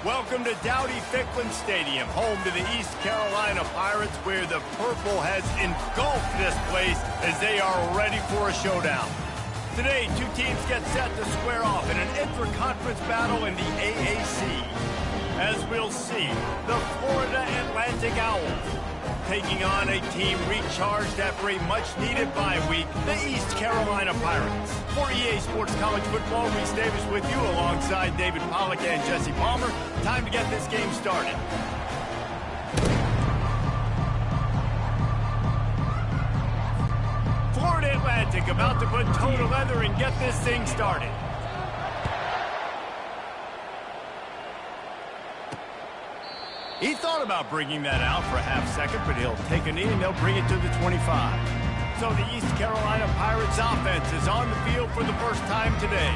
Welcome to Dowdy-Ficklin Stadium, home to the East Carolina Pirates, where the purple has engulfed this place as they are ready for a showdown. Today, two teams get set to square off in an intra-conference battle in the AAC. As we'll see, the Florida Atlantic Owls taking on a team recharged after a much-needed bye week, the East Carolina Pirates. For EA Sports College Football, Reese Davis with you alongside David Pollack and Jesse Palmer. Time to get this game started. Florida Atlantic about to put toe to leather and get this thing started. He thought about bringing that out for a half second, but he'll take a knee and they'll bring it to the 25. So the East Carolina Pirates offense is on the field for the first time today.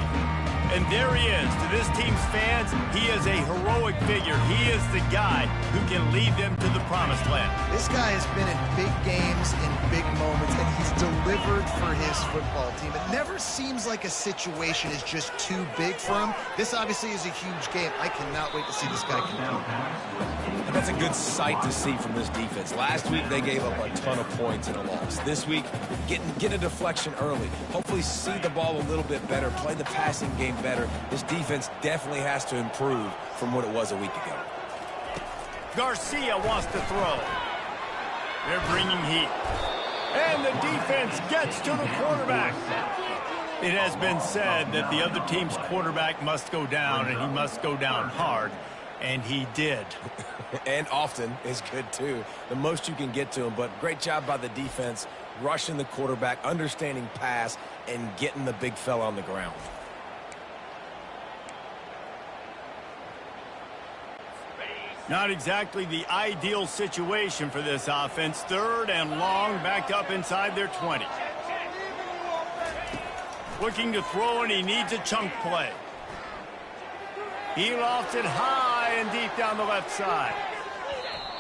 And there he is. To this team's fans, he is a heroic figure. He is the guy who can lead them to the promised land. This guy has been in big games, in big moments, and he's delivered for his football team. It never seems like a situation is just too big for him. This obviously is a huge game. I cannot wait to see this guy compete. And that's a good sight to see from this defense. Last week, they gave up a ton of points in a loss. This week, get a deflection early. Hopefully see the ball a little bit better, play the passing game better. This defense definitely has to improve from what it was a week ago. Garcia wants to throw. They're bringing heat. And the defense gets to the quarterback. It has been said that the other team's quarterback must go down, and he must go down hard. And he did. And often is good, too. The most you can get to him, but great job by the defense, rushing the quarterback, understanding pass, and getting the big fella on the ground. Not exactly the ideal situation for this offense. Third and long, back up inside their 20. Looking to throw, and he needs a chunk play. He lofts it high and deep down the left side.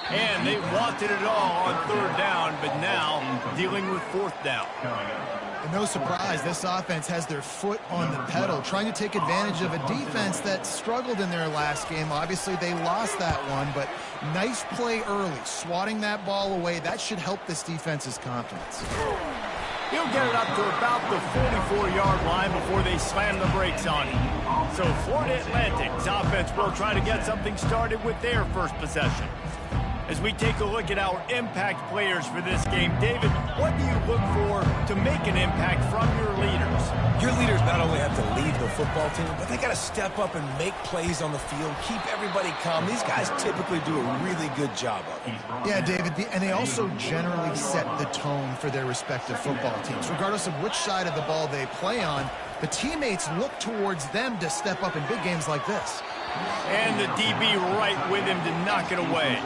And they wanted it all on third down, but now dealing with fourth down. And no surprise, this offense has their foot on the pedal, trying to take advantage of a defense that struggled in their last game. Obviously, they lost that one, but nice play early, swatting that ball away. That should help this defense's confidence. He'll get it up to about the 44-yard line before they slam the brakes on him. So Florida Atlantic's offense will try to get something started with their first possession. As we take a look at our impact players for this game, David, what do you look for to make an impact from your leaders? Your leaders not only have to lead the football team, but they got to step up and make plays on the field, keep everybody calm. These guys typically do a really good job of it. Yeah, David, and they also generally set the tone for their respective football teams. Regardless of which side of the ball they play on, the teammates look towards them to step up in big games like this. And the DB right with him to knock it away.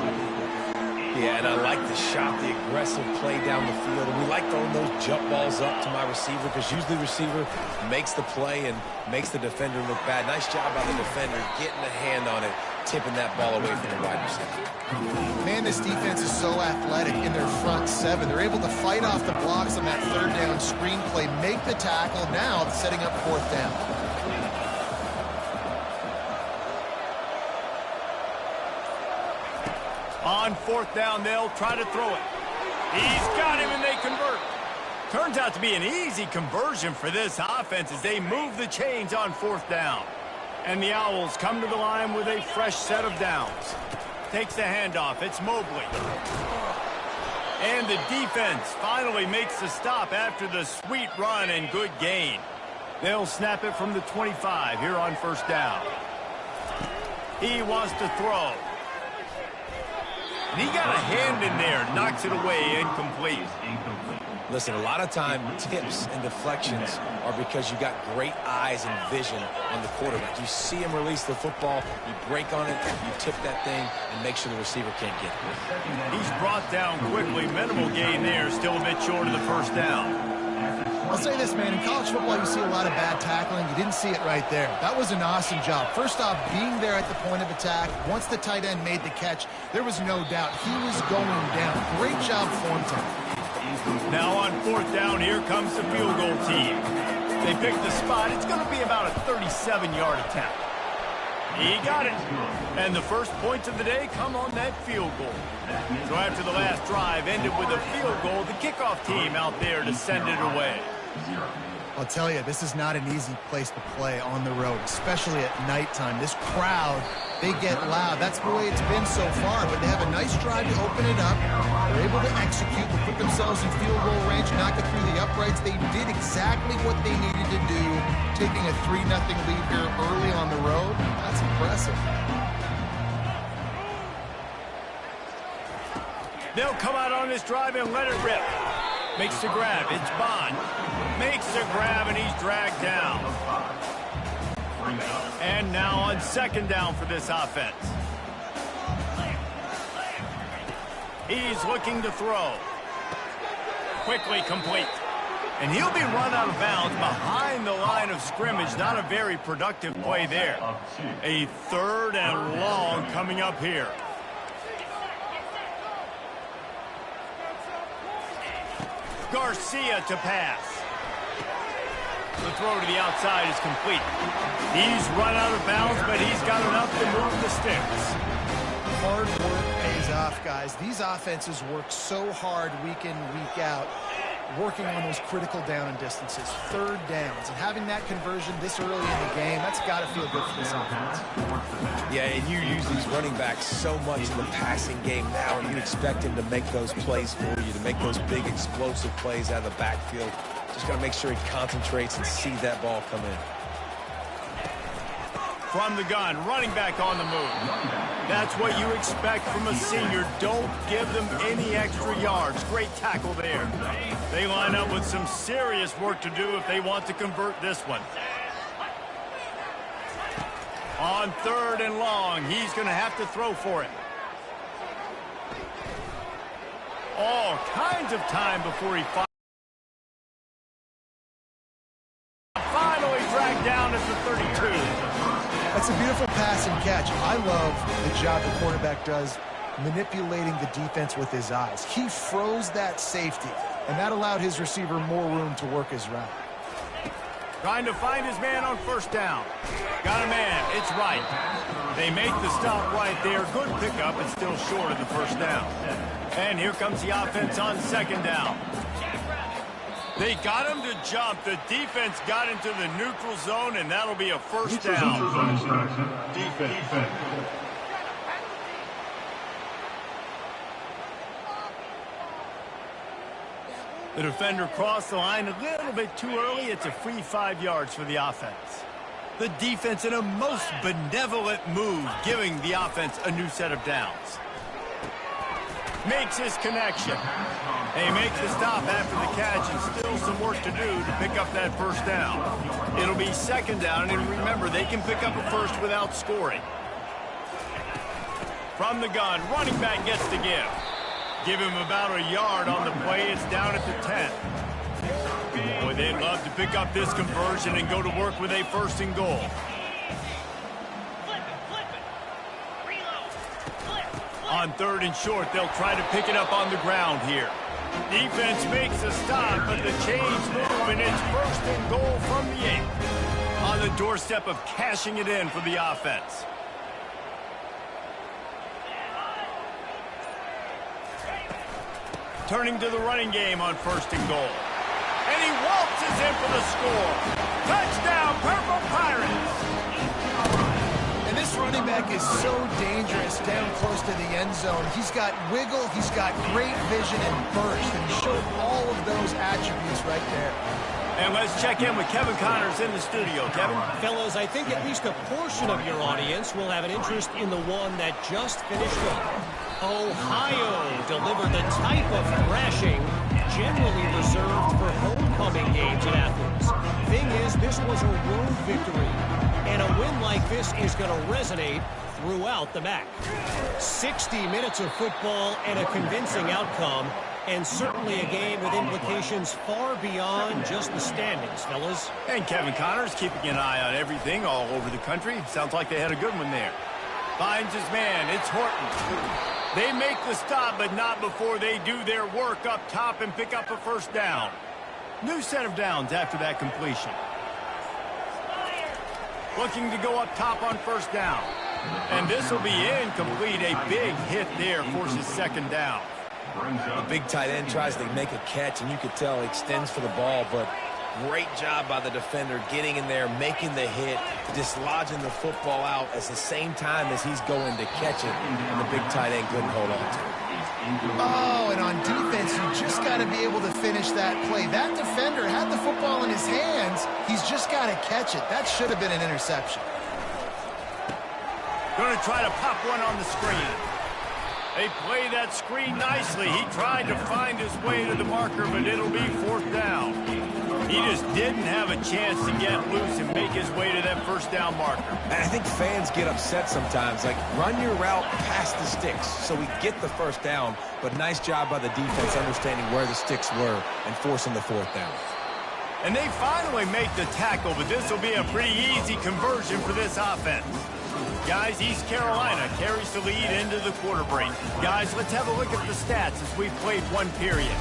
Yeah, and I like the shot, the aggressive play down the field. And we like throwing those jump balls up to my receiver because usually the receiver makes the play and makes the defender look bad. Nice job by the defender getting a hand on it tipping that ball away from the wide receiver. Man, this defense is so athletic in their front seven. They're able to fight off the blocks on that third down screen play, make the tackle, now setting up fourth down. On fourth down, they'll try to throw it. He's got him, and they convert. Turns out to be an easy conversion for this offense as they move the chains on fourth down. And the Owls come to the line with a fresh set of downs. Takes the handoff. It's Mobley. And the defense finally makes the stop after the sweet run and good gain. They'll snap it from the 25 here on first down. He wants to throw. And he got a hand in there, knocks it away, incomplete. Listen, a lot of time tips and deflections are because you got great eyes and vision on the quarterback. You see him release the football, you break on it, you tip that thing, and make sure the receiver can't get it. He's brought down quickly. Minimal gain there, still a bit short of the first down. I'll say this, man, in college football you see a lot of bad tackling. You didn't see it right there. That was an awesome job. First off, being there at the point of attack. Once the tight end made the catch, there was no doubt he was going down. Great job form time. Now on fourth down, here comes the field goal team. They picked the spot. It's going to be about a 37-yard attempt. He got it. And the first points of the day come on that field goal. So after the last drive ended with a field goal, the kickoff team out there to send it away. I'll tell you, this is not an easy place to play on the road, especially at nighttime. This crowd, they get loud. That's the way it's been so far, but they have a nice drive to open it up. They're able to execute, to put themselves in field goal range, knock it through the uprights. They did exactly what they needed to do, taking a 3-0 lead here early on the road. That's impressive. They'll come out on this drive and let it rip. Makes the grab. It's Bond. Makes the grab, and he's dragged down. And now on second down for this offense. He's looking to throw. Quickly complete. And he'll be run out of bounds behind the line of scrimmage. Not a very productive play there. A third and long coming up here. Garcia to pass. The throw to the outside is complete. He's run out of bounds, but he's got enough to move the sticks. Hard work pays off, guys. These offenses work so hard week in, week out, working on those critical down and distances, third downs, and having that conversion this early in the game, that's got to feel good for this offense. Yeah, and you use these running backs so much in the passing game now, and you expect him to make those plays for you, to make those big explosive plays out of the backfield. Just got to make sure he concentrates and see that ball come in. From the gun, running back on the move. That's what you expect from a senior. Don't give them any extra yards. Great tackle there. They line up with some serious work to do if they want to convert this one. On third and long, he's going to have to throw for it. All kinds of time before he finally dragged down at the 32. That's a beautiful pass and catch. I love the job the quarterback does manipulating the defense with his eyes. He froze that safety, and that allowed his receiver more room to work his route. Trying to find his man on first down. Got a man. It's right. They make the stop right there. Good pickup, but still short of the first down. And here comes the offense on second down. They got him to jump. The defense got into the neutral zone, and that'll be a first down. Defense. The defender crossed the line a little bit too early. It's a free 5 yards for the offense. The defense in a most benevolent move, giving the offense a new set of downs. Makes his connection. They make the stop after the catch, and still some work to do to pick up that first down. It'll be second down, and remember, they can pick up a first without scoring. From the gun, running back gets the give. Give him about a yard on the play. It's down at the 10. Boy, they'd love to pick up this conversion and go to work with a first and goal. On 3rd and short, they'll try to pick it up on the ground here. Defense makes a stop, but the chains move, and it's 1st and goal from the 8. On the doorstep of cashing it in for the offense. Turning to the running game on 1st and goal. And he waltzes in for the score. Touchdown, Purple Pirates! And this running back is so dangerous down close to the end zone. He's got wiggle, he's got great vision and burst, and he showed all of those attributes right there. And let's check in with Kevin Connors in the studio. Kevin? Fellas, I think at least a portion of your audience will have an interest in the one that just finished up. Ohio delivered the type of thrashing generally reserved for homecoming games at Athens. Thing is, this was a road victory, and a win like this is going to resonate throughout the MAC. 60 minutes of football and a convincing outcome, and certainly a game with implications far beyond just the standings, fellas. And Kevin Connors keeping an eye on everything all over the country. Sounds like they had a good one there. Finds his man. It's Horton. They make the stop, but not before they do their work up top and pick up a 1st down. New set of downs after that completion. Looking to go up top on 1st down. And this will be incomplete. A big hit there forces 2nd down. The big tight end tries to make a catch, and you could tell he extends for the ball, but great job by the defender getting in there, making the hit, dislodging the football out at the same time as he's going to catch it, and the big tight end couldn't hold on to it. Oh, and on defense, you just got to be able to finish that play. That defender had the football in his hands. He's just got to catch it. That should have been an interception. Going to try to pop one on the screen. They play that screen nicely. He tried to find his way to the marker, but it'll be 4th down. He just didn't have a chance to get loose and make his way to that 1st down marker. And I think fans get upset sometimes. Like, run your route past the sticks so we get the 1st down. But nice job by the defense understanding where the sticks were and forcing the 4th down. And they finally make the tackle, but this will be a pretty easy conversion for this offense. Guys, East Carolina carries the lead into the quarter break. Guys, let's have a look at the stats as we've played 1 period.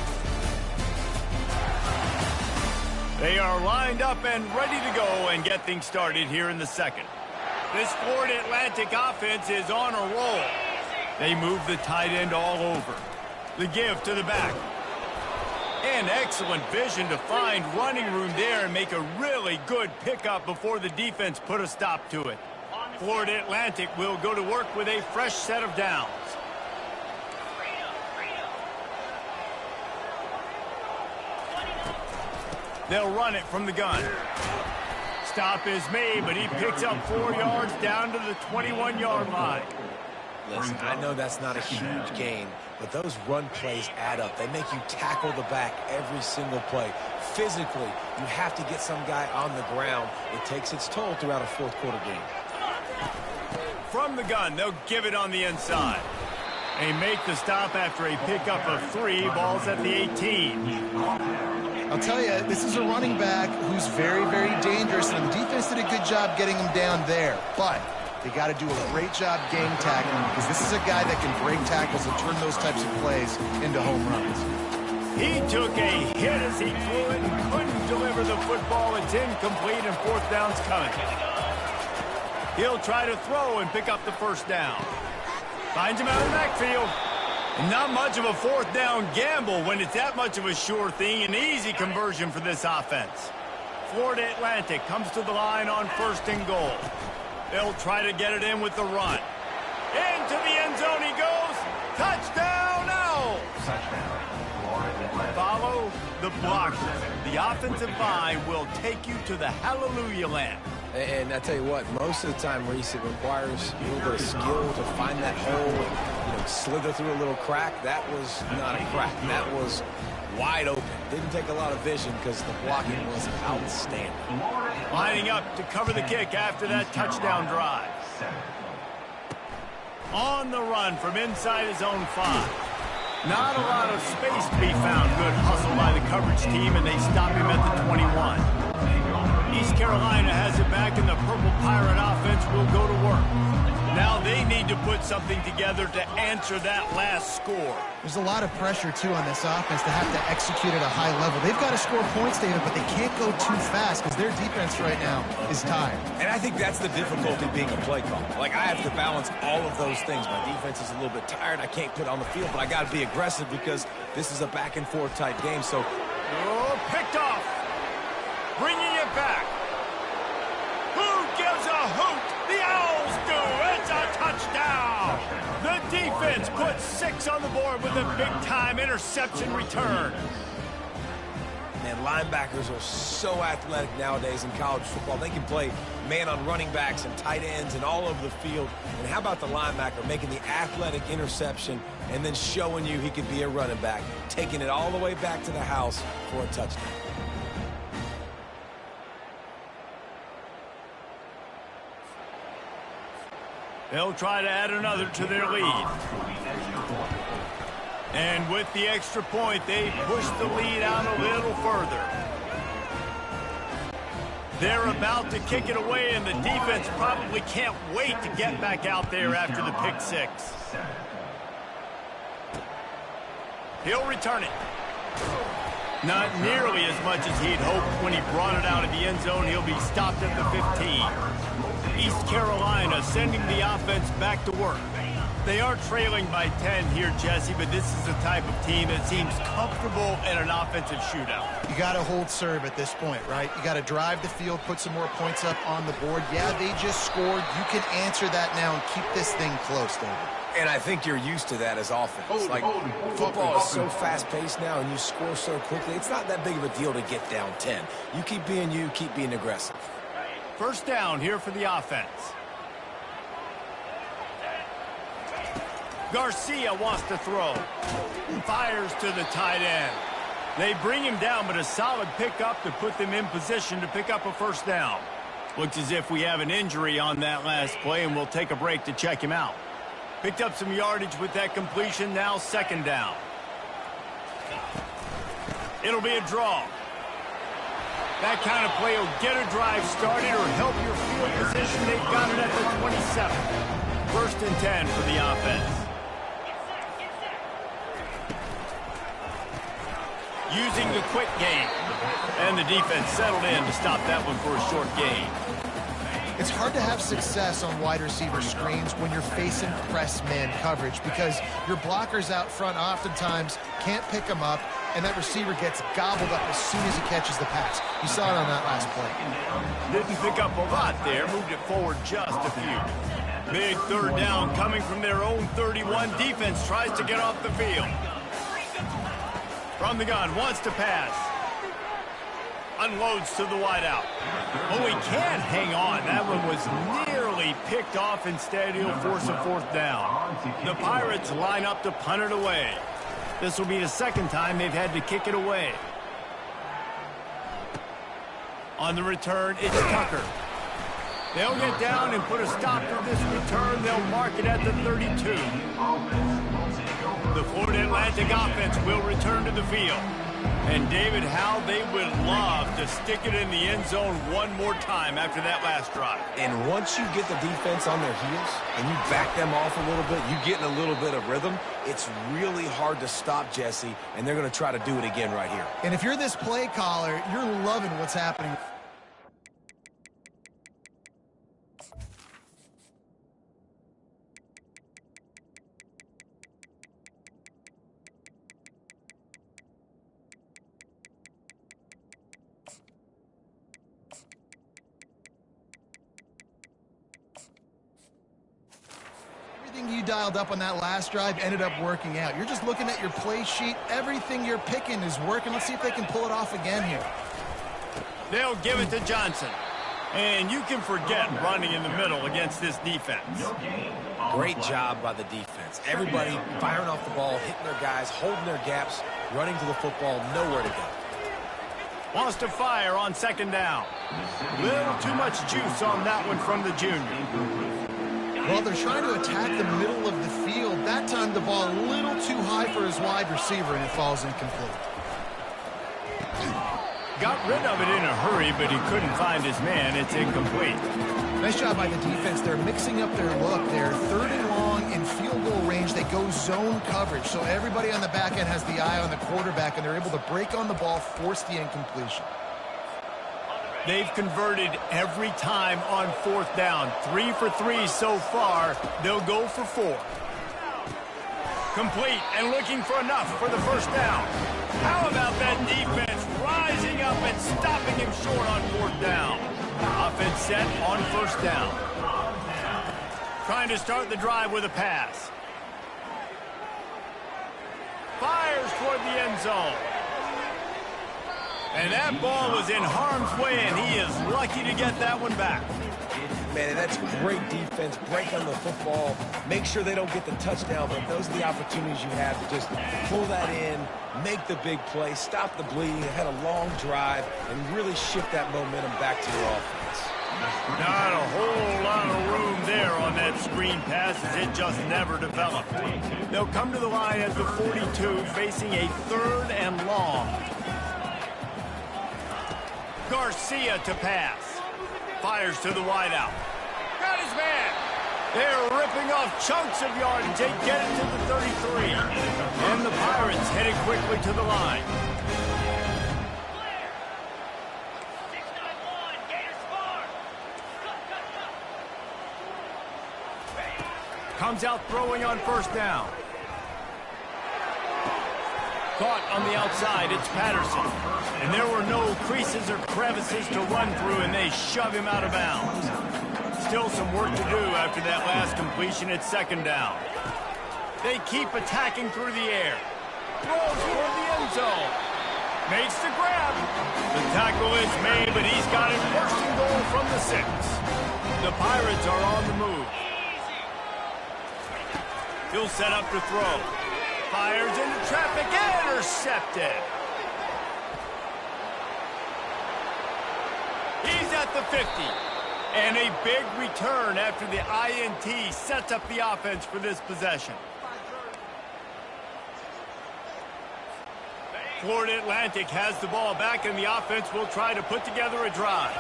They are lined up and ready to go and get things started here in the 2nd. This Florida Atlantic offense is on a roll. They move the tight end all over. The give to the back. And excellent vision to find running room there and make a really good pickup before the defense put a stop to it. Florida Atlantic will go to work with a fresh set of downs. They'll run it from the gun. Stop is made, but he picks up 4 yards down to the 21-yard line. Listen, I know that's not a huge gain, but those run plays add up. They make you tackle the back every single play. Physically, you have to get some guy on the ground. It takes its toll throughout a 4th quarter game. From the gun, they'll give it on the inside. They make the stop after a pickup of 3. Balls at the 18. I'll tell you, this is a running back who's very, very dangerous, and the defense did a good job getting him down there. But they got to do a great job game tackling, because this is a guy that can break tackles and turn those types of plays into home runs. He took a hit as he threw it and couldn't deliver the football. It's incomplete, and 4th down's coming. He'll try to throw and pick up the 1st down. Finds him out of the backfield. And not much of a 4th down gamble when it's that much of a sure thing. An easy conversion for this offense. Florida Atlantic comes to the line on 1st and goal. They'll try to get it in with the run. Into the end zone he goes. Touchdown, Owls! Follow the blockers. The offensive line will take you to the hallelujah land. And I tell you what, most of the time, Reese, it requires a little bit of skill to find that hole and, slither through a little crack. That was not a crack. That was wide open. Didn't take a lot of vision because the blocking was outstanding. Lining up to cover the kick after that touchdown drive. On the run from inside his own 5. Not a lot of space to be found. Good hustle by the coverage team, and they stop him at the 21. East Carolina has it back, and the Purple Pirate offense will go to work. Now they need to put something together to answer that last score. There's a lot of pressure, too, on this offense to have to execute at a high level. They've got to score points, David, but they can't go too fast because their defense right now is tired. And I think that's the difficulty being a play caller. Like, I have to balance all of those things. My defense is a little bit tired. I can't put on the field, but I got to be aggressive because this is a back-and-forth type game. So, picked off. Bringing it back. Who gives a hoot? The Owls do. It's a touchdown. The defense puts 6 on the board with a big-time interception return. Man, linebackers are so athletic nowadays in college football. They can play man on running backs and tight ends and all over the field. And how about the linebacker making the athletic interception and then showing you he could be a running back, taking it all the way back to the house for a touchdown. They'll try to add another to their lead. And with the extra point, they push the lead out a little further. They're about to kick it away, and the defense probably can't wait to get back out there after the pick 6. He'll return it. Not nearly as much as he'd hoped when he brought it out of the end zone. He'll be stopped at the 15. East Carolina sending the offense back to work. They are trailing by 10 here, Jesse, but this is the type of team that seems comfortable in an offensive shootout. You got to hold serve at this point, right? You got to drive the field, put some more points up on the board. Yeah, they just scored. You can answer that now and keep this thing close, David. And I think you're used to that as offense. Like, football is so fast-paced now and you score so quickly, it's not that big of a deal to get down 10. You keep being aggressive. First down here for the offense. Garcia wants to throw. Fires to the tight end. They bring him down, but a solid pickup to put them in position to pick up a first down. Looks as if we have an injury on that last play, and we'll take a break to check him out. Picked up some yardage with that completion, now second down. It'll be a draw. That kind of play will get a drive started or help your field position. They've got it at the 27. First and 10 for the offense. Using the quick game. And the defense settled in to stop that one for a short gain. It's hard to have success on wide receiver screens when you're facing press man coverage because your blockers out front oftentimes can't pick them up, and that receiver gets gobbled up as soon as he catches the pass. You saw it on that last play. Didn't pick up a lot there, moved it forward just a few. Big third down coming from their own 31. Defense tries to get off the field. From the gun, wants to pass. Unloads to the wideout. Oh, he can't hang on. That one was nearly picked off. Instead, he'll force a fourth down. The Pirates line up to punt it away. This will be the second time they've had to kick it away. On the return, it's Tucker. They'll get down and put a stop to this return. They'll mark it at the 32. The Florida Atlantic offense will return to the field. And David, how they would love to stick it in the end zone one more time after that last drive. And once you get the defense on their heels and you back them off a little bit, you get in a little bit of rhythm, it's really hard to stop, Jesse, and they're going to try to do it again right here. And if you're this play caller, you're loving what's happening. You dialed up on that last drive ended up working out. You're just looking at your play sheet. Everything you're picking is working. Let's see if they can pull it off again here. They'll give it to Johnson. And you can forget running in the middle against this defense. Great job by the defense. Everybody firing off the ball, hitting their guys, holding their gaps, running to the football, nowhere to go. Wants to fire on second down. Little too much juice on that one from the junior. Well, they're trying to attack the middle of the field. That time the ball a little too high for his wide receiver, and it falls incomplete. Got rid of it in a hurry, but he couldn't find his man. It's incomplete. Nice job by the defense. They're mixing up their look. They're 3rd and long in field goal range. They go zone coverage. So everybody on the back end has the eye on the quarterback, and they're able to break on the ball, force the incompletion. They've converted every time on 4th down. 3 for 3 so far. They'll go for 4. Complete and looking for enough for the first down. How about that defense rising up and stopping him short on 4th down? Offense set on 1st down. Trying to start the drive with a pass. Fires toward the end zone. And that ball was in harm's way, and he is lucky to get that one back. Man, that's great defense. Break on the football. Make sure they don't get the touchdown, but those are the opportunities you have to just pull that in, make the big play, stop the bleeding, had a long drive, and really shift that momentum back to your offense. Not a whole lot of room there on that screen pass, as it just never developed. They'll come to the line at the 42, facing a 3rd and long. Garcia to pass. Fires to the wideout. Got his man. They're ripping off chunks of yardage. They get it to the 33. And the Pirates headed quickly to the line. Comes out throwing on 1st down. Caught on the outside, it's Patterson. And there were no creases or crevices to run through, and they shove him out of bounds. Still some work to do after that last completion at 2nd down. They keep attacking through the air. Throws toward the end zone. Makes the grab. The tackle is made, but he's got it 1st and goal from the 6. The Pirates are on the move. He'll set up to throw. Fires into traffic, intercepted. He's at the 50. And a big return after the INT sets up the offense for this possession. Florida Atlantic has the ball back, and the offense will try to put together a drive.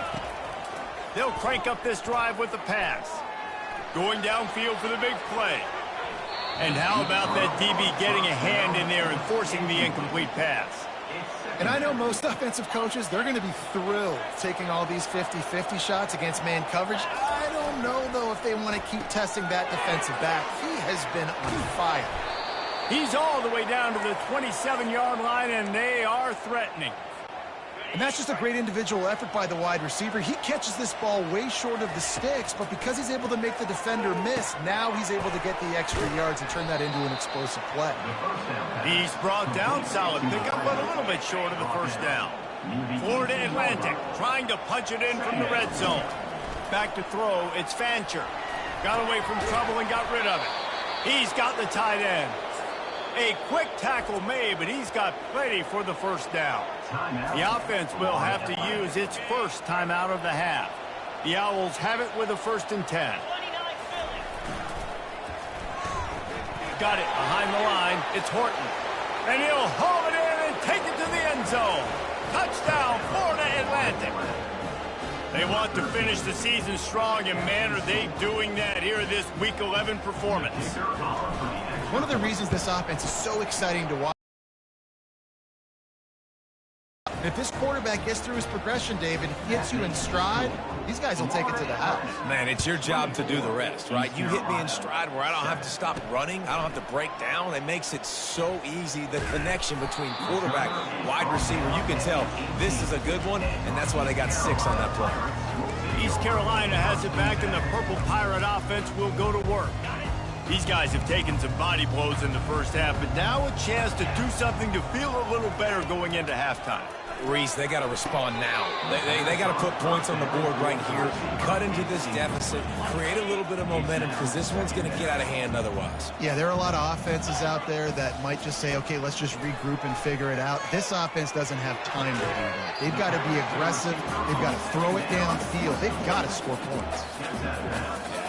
They'll crank up this drive with a pass. Going downfield for the big play. And how about that DB getting a hand in there and forcing the incomplete pass? And I know most offensive coaches, they're going to be thrilled taking all these 50-50 shots against man coverage. I don't know, though, if they want to keep testing that defensive back. He has been on fire. He's all the way down to the 27-yard line, and they are threatening. And that's just a great individual effort by the wide receiver. He catches this ball way short of the sticks, but because he's able to make the defender miss, now he's able to get the extra yards and turn that into an explosive play. He's brought down, solid pickup, but a little bit short of the 1st down. Florida Atlantic trying to punch it in from the red zone. Back to throw, it's Fancher. Got away from trouble and got rid of it. He's got the tight end. A quick tackle made, but he's got plenty for the 1st down. The offense will have to use its first timeout of the half. The Owls have it with a 1st and 10. Got it behind the line. It's Horton. And he'll haul it in and take it to the end zone. Touchdown, Florida Atlantic. They want to finish the season strong, and man, are they doing that here in this Week 11 performance. One of the reasons this offense is so exciting to watch, if this quarterback gets through his progression, David, hits you in stride, these guys will take it to the house. Man, it's your job to do the rest, right? You hit me in stride where I don't have to stop running. I don't have to break down. It makes it so easy, the connection between quarterback, wide receiver. You can tell this is a good one, and that's why they got 6 on that play. East Carolina has it back, and the Purple Pirate offense will go to work. These guys have taken some body blows in the first half, but now a chance to do something to feel a little better going into halftime. Reese, they got to respond now. They got to put points on the board right here, cut into this deficit, create a little bit of momentum, because this one's going to get out of hand otherwise. Yeah, there are a lot of offenses out there that might just say, okay, let's just regroup and figure it out. This offense doesn't have time to do that. They've got to be aggressive. They've got to throw it downfield. They've got to score points.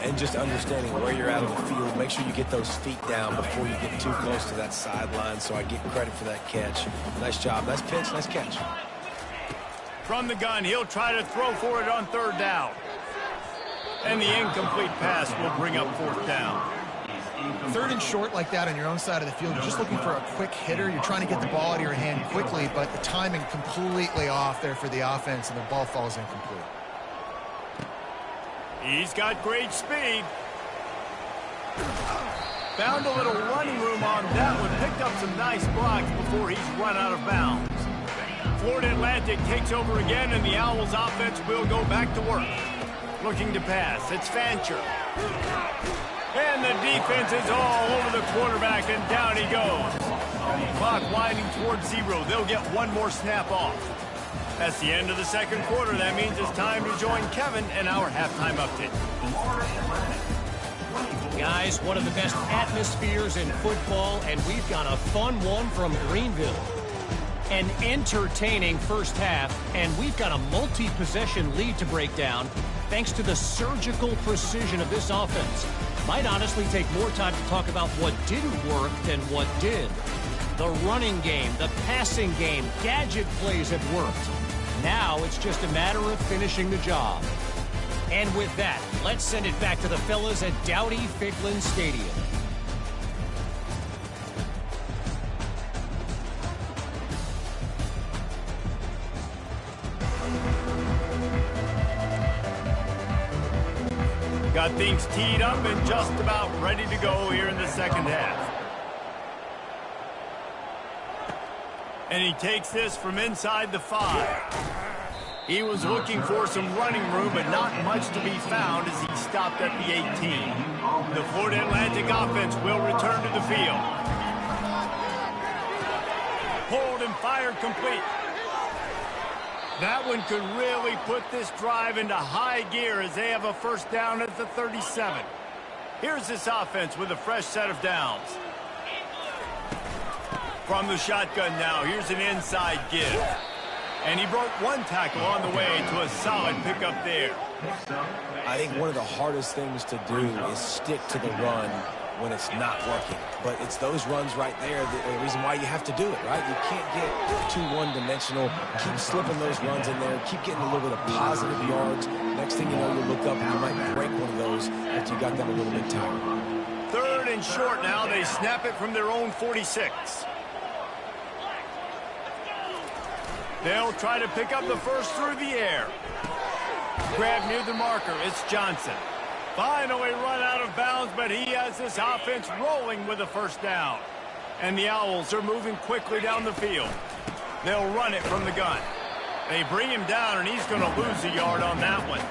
And just understanding where you're at on the field, make sure you get those feet down before you get too close to that sideline, so I get credit for that catch. Nice job, nice pitch, nice catch. From the gun, he'll try to throw for it on 3rd down. And the incomplete pass will bring up fourth down. Third and short like that on your own side of the field, you're just looking for a quick hitter. You're trying to get the ball out of your hand quickly, but the timing completely off there for the offense, and the ball falls incomplete. He's got great speed. Found a little running room on that one. Picked up some nice blocks before he's run out of bounds. Florida Atlantic takes over again, and the Owls offense will go back to work. Looking to pass. It's Fancher. And the defense is all over the quarterback, and down he goes. Clock winding towards 0. They'll get one more snap off. That's the end of the second quarter. That means it's time to join Kevin and our halftime update. Guys, one of the best atmospheres in football, and we've got a fun one from Greenville. An entertaining first half, and we've got a multi-possession lead to break down thanks to the surgical precision of this offense. Might honestly take more time to talk about what didn't work than what did. The running game, the passing game, gadget plays have worked. Now it's just a matter of finishing the job. And with that, let's send it back to the fellas at Dowdy-Ficklin Stadium. Got things teed up and just about ready to go here in the second half. And he takes this from inside the 5. He was looking for some running room, but not much to be found as he stopped at the 18. The Florida Atlantic offense will return to the field. Pulled and fired complete. That one could really put this drive into high gear as they have a first down at the 37. Here's this offense with a fresh set of downs. From the shotgun now, here's an inside give. And he broke one tackle on the way to a solid pickup there. I think one of the hardest things to do is stick to the run when it's not working. But it's those runs right there that are the reason why you have to do it, right? You can't get too one-dimensional. Keep slipping those runs in there. Keep getting a little bit of positive yards. Next thing you know, you look up and you might break one of those after you got them a little bit tired. Third and short now. They snap it from their own 46. They'll try to pick up the first through the air. Grab near the marker. It's Johnson. Finally run out of bounds, but he has this offense rolling with a first down. And the Owls are moving quickly down the field. They'll run it from the gun. They bring him down, and he's going to lose a yard on that one.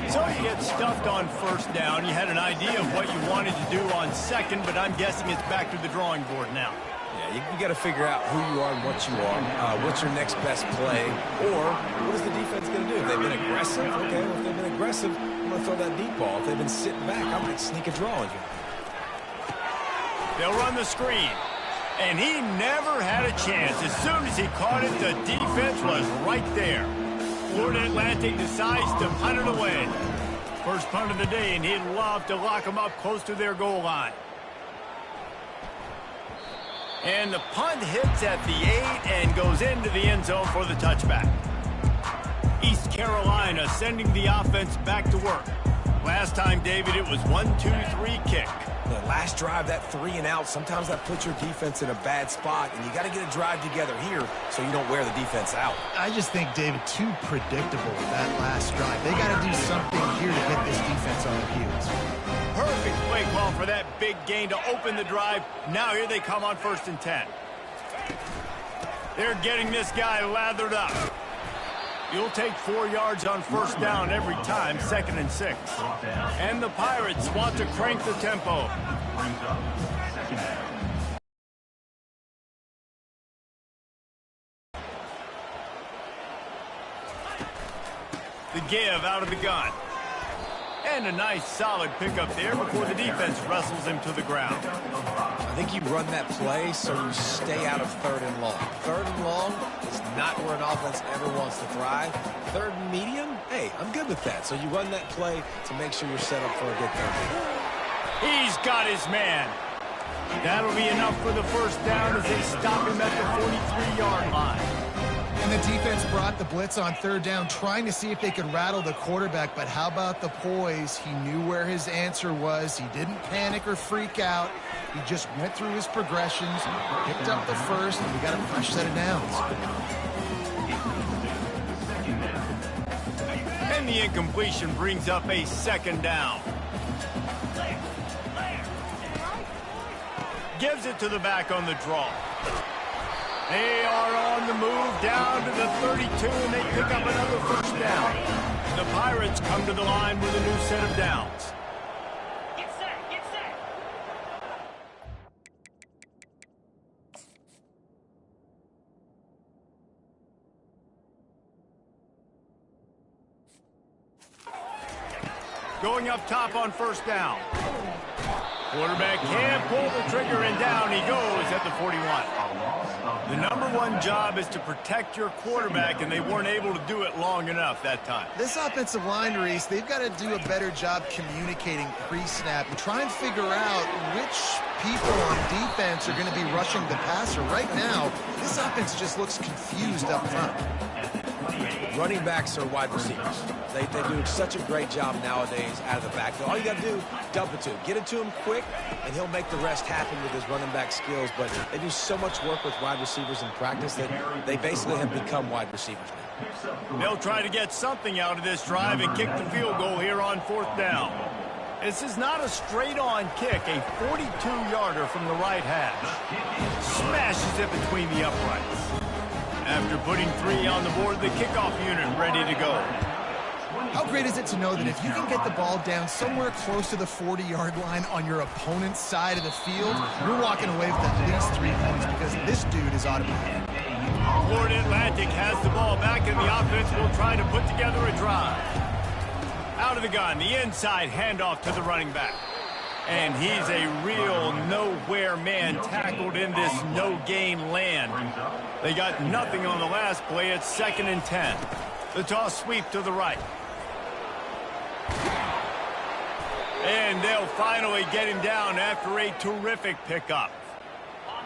So you get stuffed on first down. You had an idea of what you wanted to do on second, but I'm guessing it's back to the drawing board now. Yeah, you got to figure out who you are and what you are. What's your next best play? Or what is the defense going to do? If they've been aggressive, okay, well, if they've been aggressive, I'm going to throw that deep ball. If they've been sitting back, I might sneak a draw on you. They'll run the screen. And he never had a chance. As soon as he caught it, the defense was right there. Florida Atlantic decides to punt it away. First punt of the day, and he'd love to lock them up close to their goal line. And the punt hits at the 8 and goes into the end zone for the touchback. East Carolina sending the offense back to work. Last time, David, it was 1-2-3 kick. The last drive, that 3 and out, sometimes that puts your defense in a bad spot, and you got to get a drive together here so you don't wear the defense out. I just think, David, too predictable with that last drive. They got to do something here to get this defense on their heels. Perfect play call for that big gain to open the drive. Now here they come on 1st and 10. They're getting this guy lathered up. You'll take 4 yards on first down every time, 2nd and 6. And the Pirates want to crank the tempo. The give out of the gun. And a nice solid pickup there before the defense wrestles him to the ground. I think you run that play so you stay out of 3rd and long. 3rd and long is not where an offense ever wants to thrive. 3rd and medium, hey, I'm good with that. So you run that play to make sure you're set up for a good 3rd down. He's got his man. That'll be enough for the first down as they stop him at the 43-yard line. And the defense brought the blitz on third down, trying to see if they could rattle the quarterback. But how about the poise? He knew where his answer was. He didn't panic or freak out. He just went through his progressions, picked up the first, and we got a fresh set of downs. And the incompletion brings up a second down. Gives it to the back on the draw. They are on the move down to the 32, and they pick up another first down. The Pirates come to the line with a new set of downs. Get set, get set. Going up top on first down. Quarterback can't pull the trigger, and down he goes at the 41. The #1 job is to protect your quarterback, and they weren't able to do it long enough that time. This offensive line, Reese, they've got to do a better job communicating pre-snap and try and figure out which people on defense are going to be rushing the passer. Right now, this offense just looks confused up front. Running backs are wide receivers. They do such a great job nowadays out of the backfield. All you got to do, dump it to him. Get it to him quick, and he'll make the rest happen with his running back skills. But they do so much work with wide receivers in practice that they basically have become wide receivers now. They'll try to get something out of this drive and kick the field goal here on fourth down. This is not a straight-on kick, a 42-yarder from the right hash. Smashes it between the uprights. After putting 3 on the board, the kickoff unit ready to go. How great is it to know that if you can get the ball down somewhere close to the 40-yard line on your opponent's side of the field, you're walking away with at least 3 points because this dude is automatic. Florida Atlantic has the ball back, and the offense will try to put together a drive. Out of the gun, the inside handoff to the running back. And he's a real nowhere man tackled in this no-gain land. They got nothing on the last play. It's 2nd and 10. The toss sweep to the right. And they'll finally get him down after a terrific pickup.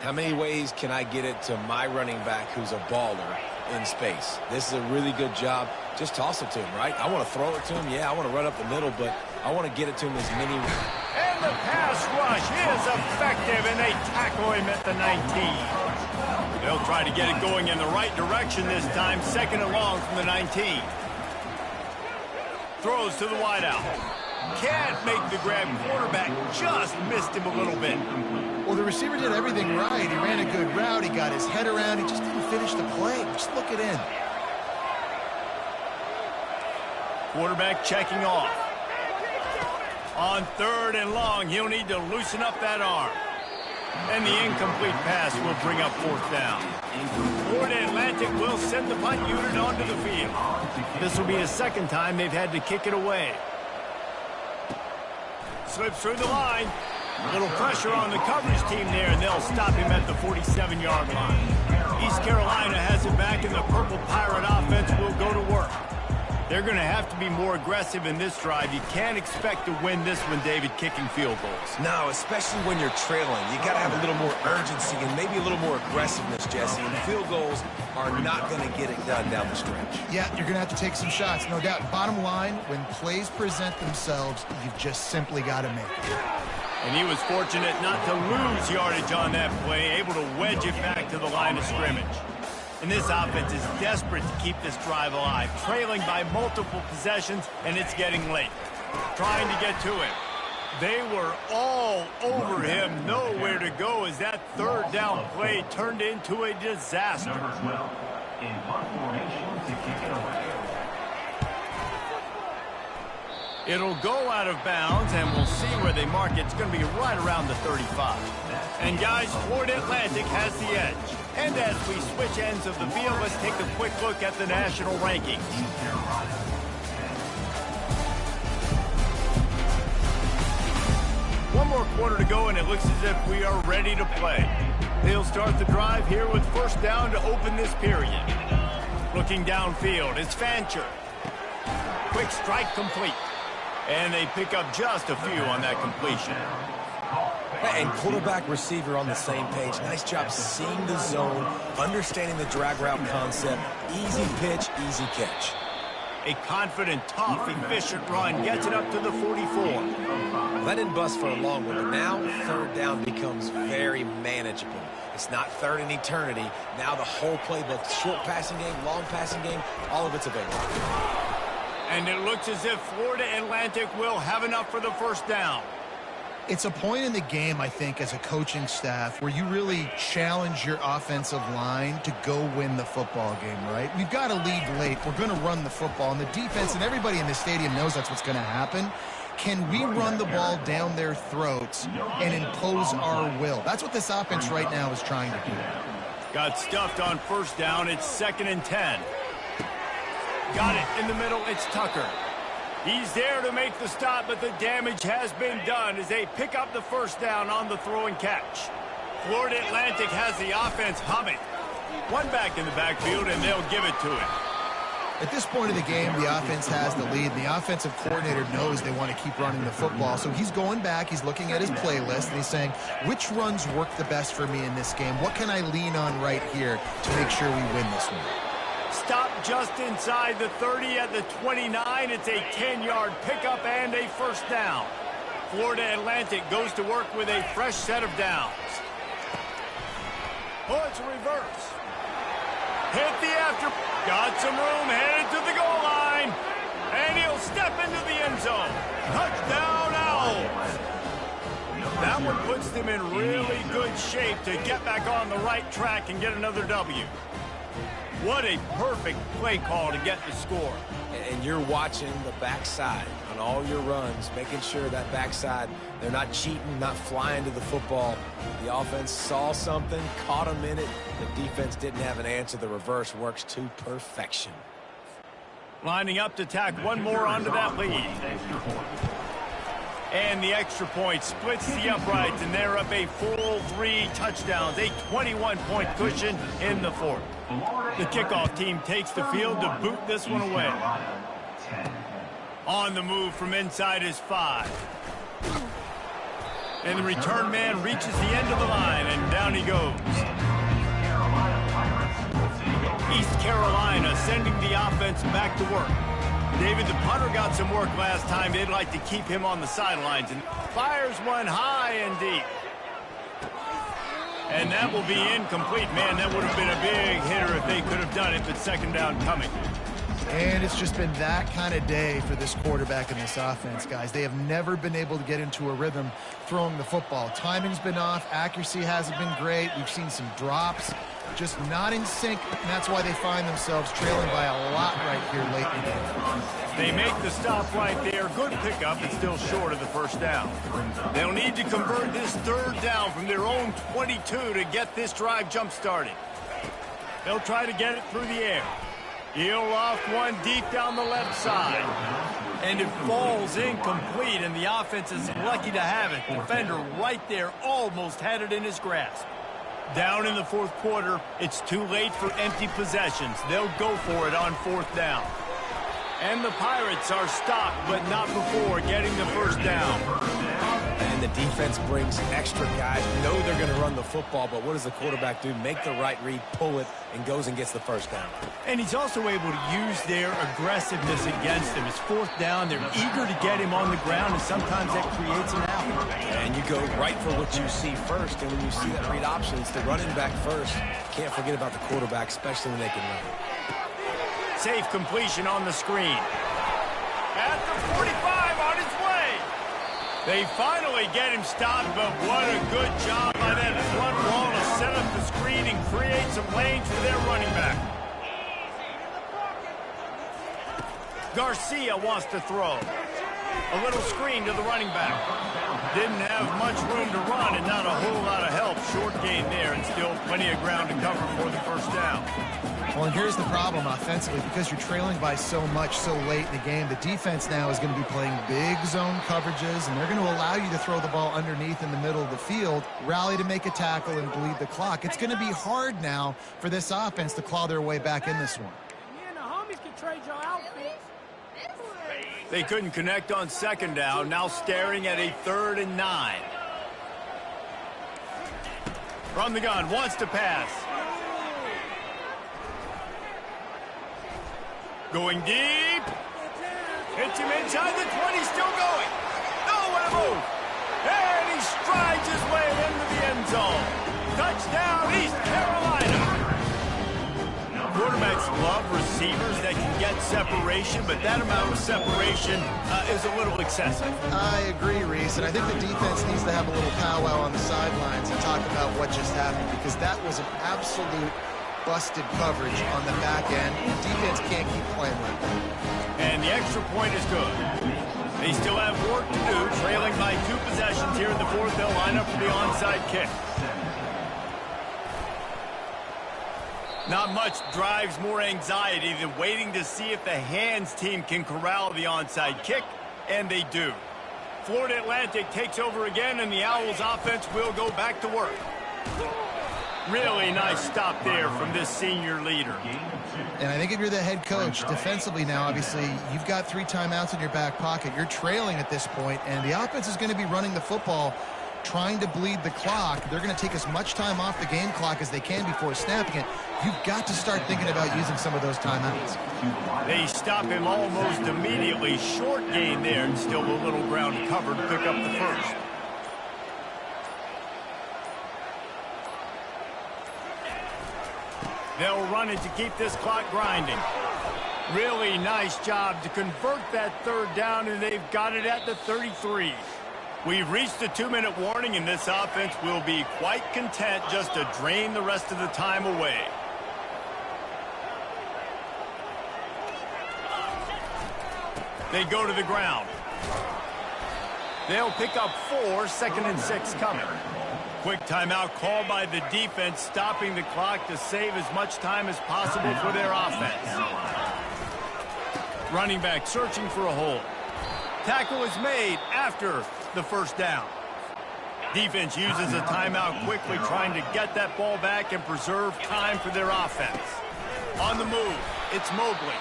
How many ways can I get it to my running back who's a baller in space? This is a really good job. Just toss it to him, right? I want to throw it to him. Yeah, I want to run up the middle, but I want to get it to him as many. And the pass rush is effective, and they tackle him at the 19. They'll try to get it going in the right direction this time. 2nd and long from the 19. Throws to the wideout. Can't make the grab. Quarterback just missed him a little bit. Well, the receiver did everything right. He ran a good route. He got his head around. He just didn't finish the play. Just look it in. Quarterback checking off. On 3rd and long, he'll need to loosen up that arm. And the incomplete pass will bring up 4th down. Florida Atlantic will send the punt unit onto the field. This will be the 2nd time they've had to kick it away. Slips through the line. A little pressure on the coverage team there, and they'll stop him at the 47-yard line. East Carolina has it back, and the Purple Pirate offense will go to work. They're going to have to be more aggressive in this drive. You can't expect to win this one, David, kicking field goals. No, especially when you're trailing. You got to have a little more urgency and maybe a little more aggressiveness, Jesse. And field goals are not going to get it done down the stretch. Yeah, you're going to have to take some shots, no doubt. Bottom line, when plays present themselves, you've just simply got to make it. And he was fortunate not to lose yardage on that play, able to wedge it back to the line of scrimmage. And this offense is desperate to keep this drive alive, trailing by multiple possessions, and it's getting late. Trying to get to him. They were all over him, nowhere to go as that 3rd down play turned into a disaster. Number 12 in punt formation to kick it away. It'll go out of bounds, and we'll see where they mark it. It's going to be right around the 35. And, guys, Florida Atlantic has the edge. And as we switch ends of the field, let's take a quick look at the national rankings. One more quarter to go, and it looks as if we are ready to play. They'll start the drive here with 1st down to open this period. Looking downfield, it's Fancher. Quick strike complete. And they pick up just a few on that completion. And quarterback receiver on the same page. Nice job seeing the zone, understanding the drag route concept. Easy pitch, easy catch. A confident, tough, efficient run gets it up to the 44. Well, that didn't bust for a long one, but now third down becomes very manageable. It's not third in eternity. Now the whole playbook, short passing game, long passing game, all of it's available. And it looks as if Florida Atlantic will have enough for the first down. It's a point in the game, I think, as a coaching staff where you really challenge your offensive line to go win the football game, right? We've got to lead late. We're going to run the football. And the defense and everybody in the stadium knows that's what's going to happen. Can we run the ball down their throats and impose our will? That's what this offense right now is trying to do. Got stuffed on first down. It's 2nd and 10. Got it in the middle. It's Tucker. He's there to make the stop, but the damage has been done as they pick up the first down on the throw and catch. Florida Atlantic has the offense humming. One back in the backfield, and they'll give it to him. At this point of the game, the offense has the lead. The offensive coordinator knows they want to keep running the football. So he's going back, he's looking at his playlist, and he's saying, which runs work the best for me in this game? What can I lean on right here to make sure we win this one? Stop just inside the 30 at the 29. It's a 10-yard pickup and a first down. Florida Atlantic goes to work with a fresh set of downs. Oh, it's a reverse. Hit the after. Got some room, headed to the goal line. And he'll step into the end zone. Touchdown, Owls. That one puts them in really good shape to get back on the right track and get another W. What a perfect play call to get the score. And you're watching the backside on all your runs, making sure that backside, they're not cheating, not flying to the football. The offense saw something, caught them in it. The defense didn't have an answer. The reverse works to perfection. Lining up to tack one more onto that lead. And the extra point splits the uprights, and they're up a full 3 touchdowns, a 21-point cushion in the fourth. The kickoff team takes the field to boot this one away. On the move from inside is 5. And the return man reaches the end of the line, and down he goes. East Carolina sending the offense back to work. David, the punter got some work last time. They'd like to keep him on the sidelines, and fires one high and deep. And that will be incomplete. Man, that would have been a big hitter if they could have done it, but second down coming. And it's just been that kind of day for this quarterback and this offense, guys. They have never been able to get into a rhythm throwing the football. Timing's been off. Accuracy hasn't been great. We've seen some drops. Just not in sync, and that's why they find themselves trailing by a lot right here late in the game. They make the stop right there. Good pickup, but still short of the first down. They'll need to convert this third down from their own 22 to get this drive jump-started. They'll try to get it through the air. He'll loft one deep down the left side. And it falls incomplete, and the offense is lucky to have it. Defender right there almost had it in his grasp. Down in the fourth quarter, it's too late for empty possessions. They'll go for it on fourth down. And the Pirates are stopped, but not before getting the first down. And the defense brings extra guys. Know they're going to run the football, but what does the quarterback do? Make the right read, pull it, and goes and gets the first down. And he's also able to use their aggressiveness against him. It's fourth down. They're eager to get him on the ground, and sometimes that creates an out. And you go right for what you see first, and when you see that read option, it's the running back first. Can't forget about the quarterback, especially when they can run. Safe completion on the screen. At the 45 on his way. They finally get him stopped, but what a good job by that front wall to set up the screen and create some lanes for their running back. Garcia wants to throw. A little screen to the running back. Didn't have much room to run and not a whole lot of help. Short gain there and still plenty of ground to cover for the first down. Well, and here's the problem offensively. Because you're trailing by so much so late in the game, the defense now is going to be playing big zone coverages, and they're going to allow you to throw the ball underneath in the middle of the field, rally to make a tackle, and bleed the clock. It's going to be hard now for this offense to claw their way back in this one. Me and the homies can trade your outfits. They couldn't connect on second down. Now staring at a 3rd and 9. From the gun, wants to pass. Going deep. Hits him inside the 20, still going. Oh, what a move. And he strides his way into the end zone. Touchdown, East Carolina. Quarterbacks love receivers that can get separation, but that amount of separation is a little excessive. I agree, Reese, and I think the defense needs to have a little powwow on the sidelines and talk about what just happened, because that was an absolute busted coverage on the back end. The defense can't keep playing like that. And the extra point is good. They still have work to do, trailing by 2 possessions here in the fourth. They'll line up for the onside kick. Not much drives more anxiety than waiting to see if the hands team can corral the onside kick, and they do. Florida Atlantic takes over again, and the Owls offense will go back to work. Really nice stop there from this senior leader. And I think if you're the head coach, defensively now, obviously, you've got 3 timeouts in your back pocket. You're trailing at this point, and the offense is going to be running the football, trying to bleed the clock. They're going to take as much time off the game clock as they can before snapping it. You've got to start thinking about using some of those timeouts. They stop him almost immediately. Short gain there, and still a little ground covered to pick up the first. They'll run it to keep this clock grinding. Really nice job to convert that third down, and they've got it at the 33. We've reached the 2-minute warning, and this offense will be quite content just to drain the rest of the time away. They go to the ground. They'll pick up 4, 2nd and 6 coming. Quick timeout called by the defense, stopping the clock to save as much time as possible for their offense. Running back searching for a hole. Tackle is made after the first down. Defense uses a timeout quickly, trying to get that ball back and preserve time for their offense. On the move, it's Mobley.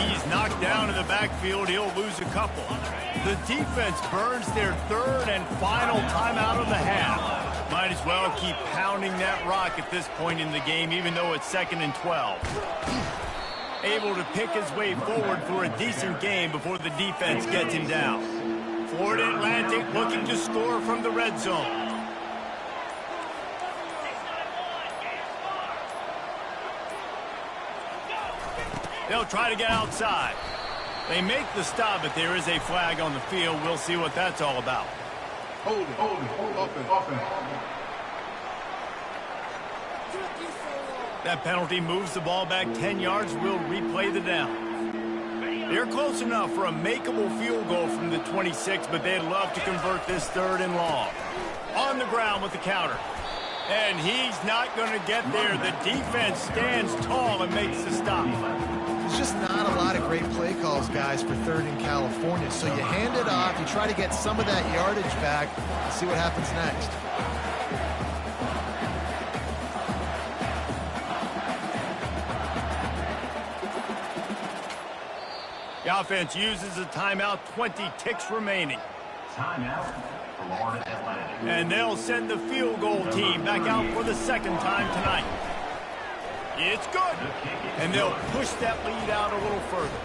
He's knocked down in the backfield. He'll lose a couple. The defense burns their 3rd and final timeout of the half. Might as well keep pounding that rock at this point in the game, even though it's 2nd and 12. Able to pick his way forward for a decent game before the defense gets him down. Florida Atlantic looking to score from the red zone. They'll try to get outside. They make the stop, but there is a flag on the field. We'll see what that's all about. Hold it. That penalty moves the ball back 10 yards. We'll replay the down. They're close enough for a makeable field goal from the 26, but they'd love to convert this 3rd and long. On the ground with the counter. And he's not going to get there. The defense stands tall and makes the stop. There's just not a lot of great play calls, guys, for 3rd in California. So you hand it off, you try to get some of that yardage back, and see what happens next. The offense uses a timeout, 20 ticks remaining. Timeout, Florida Atlantic. And they'll send the field goal team back out for the 2nd time tonight. It's good. And they'll push that lead out a little further.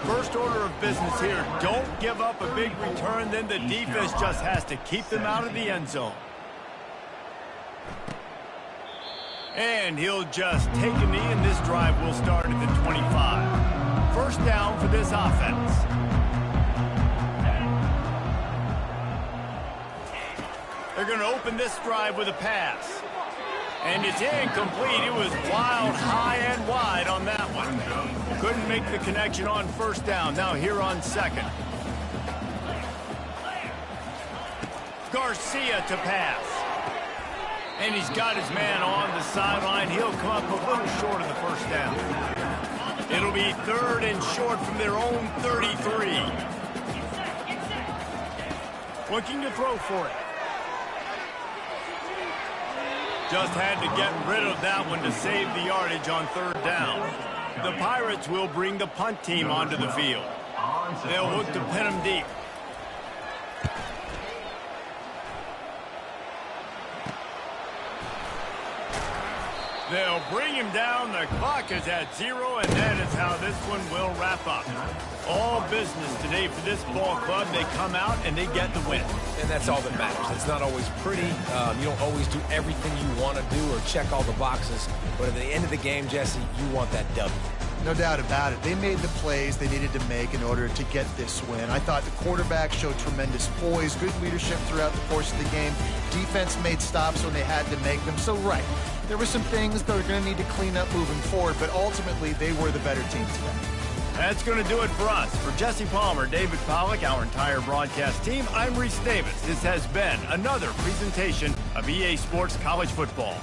First order of business here, don't give up a big return, then the defense just has to keep them out of the end zone. And he'll just take a knee, and this drive will start at the 25. First down for this offense. They're going to open this drive with a pass. And it's incomplete. It was wild, high and wide on that one. Couldn't make the connection on first down. Now here on 2nd. Garcia to pass. And he's got his man on the sideline. He'll come up a little short of the first down. It'll be 3rd and short from their own 33. Looking to throw for it. Just had to get rid of that one to save the yardage on 3rd down. The Pirates will bring the punt team onto the field. They'll look to pin them deep. They'll bring him down. The clock is at 0, and that is how this one will wrap up. All business today for this ball club. They come out and they get the win. And that's all that matters. It's not always pretty. You don't always do everything you want to do or check all the boxes. But at the end of the game, Jesse, you want that W. No doubt about it. They made the plays they needed to make in order to get this win. I thought the quarterback showed tremendous poise, good leadership throughout the course of the game. Defense made stops when they had to make them. So, right, there were some things that we're going to need to clean up moving forward, but ultimately they were the better team today. That's going to do it for us. For Jesse Palmer, David Pollack, our entire broadcast team, I'm Reese Davis. This has been another presentation of EA Sports College Football.